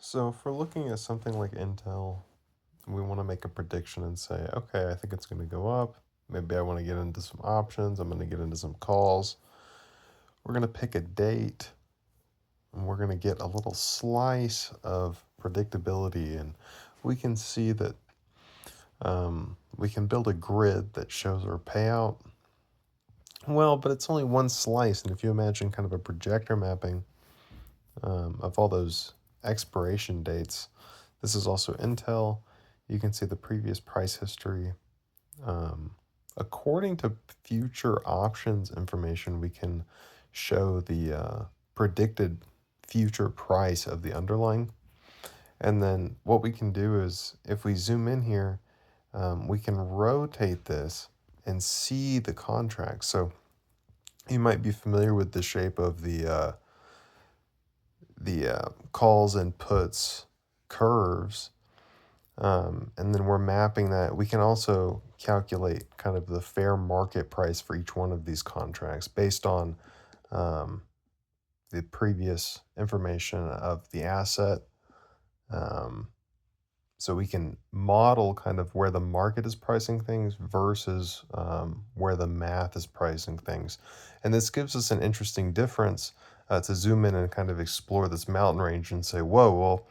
So if we're looking at something like Intel, we want to make a prediction and say, okay, I think it's going to go up. Maybe I want to get into some options. I'm going to get into some calls. We're going to pick a date and we're going to get a little slice of predictability. And we can see that we can build a grid that shows our payout. Well, but it's only one slice. And if you imagine kind of a projector mapping of all those expiration dates, this is also Intel. You can see the previous price history. Um, According to future options information, we can show the predicted future price of the underlying. And then what we can do is if we zoom in here, we can rotate this and see the contract. So you might be familiar with the shape of the calls and puts curves. And then we're mapping that. We can also calculate kind of the fair market price for each one of these contracts based on um, the previous information of the asset. Um, so we can model kind of where the market is pricing things versus where the math is pricing things. And this gives us an interesting difference to zoom in and kind of explore this mountain range and say, whoa, well,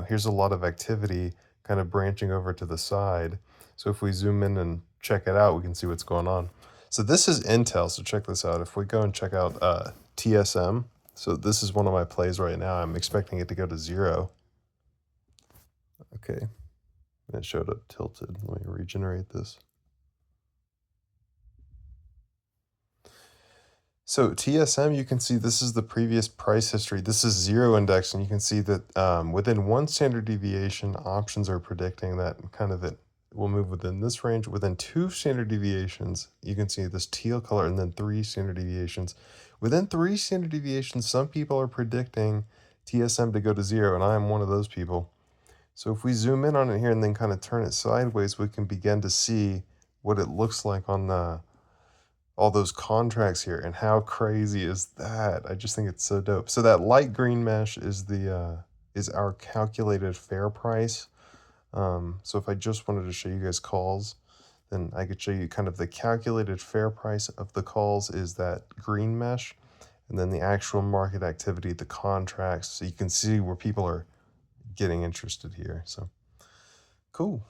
here's a lot of activity kind of branching over to the side. So if we zoom in and check it out, we can see what's going on. So this is Intel. So check this out. If we go and check out TSM, so this is one of my plays right now. I'm expecting it to go to 0. Okay. It showed up tilted. Let me regenerate this. So TSM, you can see this is the previous price history. This is 0 index, and you can see that within 1 standard deviation, options are predicting that kind of it will move within this range. Within 2 standard deviations, you can see this teal color, and then 3 standard deviations. Within 3 standard deviations, some people are predicting TSM to go to 0, and I am one of those people. So if we zoom in on it here and then kind of turn it sideways, we can begin to see what it looks like on all those contracts here. And how crazy is that? I just think it's so dope. So that light green mesh is our calculated fair price. So if I just wanted to show you guys calls, then I could show you kind of the calculated fair price of the calls is that green mesh, and then the actual market activity, the contracts. So you can see where people are getting interested here. So cool.